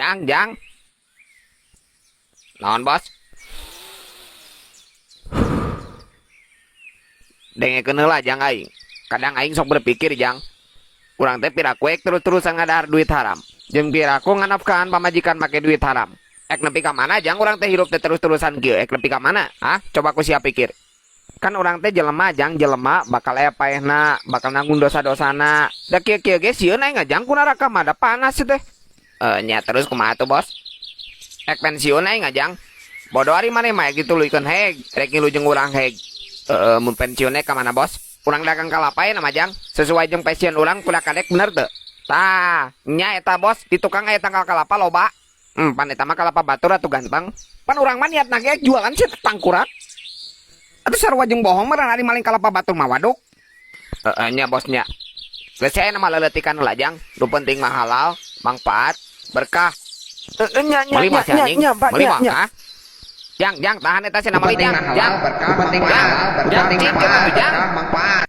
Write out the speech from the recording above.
Jang. Naon bos? Dengekeun heula Jang aing. Kadang aing sok berpikir Jang. Urang teh pirakuek terus-terusan ngadahar duit haram. Jeung piraku nganafkaan pamajikan make duit haram. Ek nepi ka mana Jang urang teh hirup teh terus-terusan kieu? Ek nepi ka mana? Hah? Coba ku sia pikir. Kan urang teh jelema Jang, jelema bakal aya paehna, bakal nanggung dosa-dosana. Da kieu-kieu ge sieun aing Jang ku neraka mah da panas teh. Nya terus kumaha tuh bos? Ek pensiun aing Jang. Bodoh ari maneh mah dituluykeun heg, rek ngilu jeung urang heg. Mun pensiunnya ka mana bos? Urang dagang kalapa ya nama Jang. Sesuai jeung passion urang kuda kadek bener teu? Tah, nya eta bos, di tukang aya tangkal kalapa loba. Pan eta mah kalapa batur atuh ganteng. Pan urang mah niatna ge jualan sih tangkurat. Atuh sarua jeung bohong mah ari maling kalapa batur mah waduk. Nya bosnya. Geus saya nama leleutikan heula Jang. Nu penting mah halal, manfaat, berkah. Nya. Jang, tahan eta cenah mah Jang. Berkah penting halal, berkah manfaat.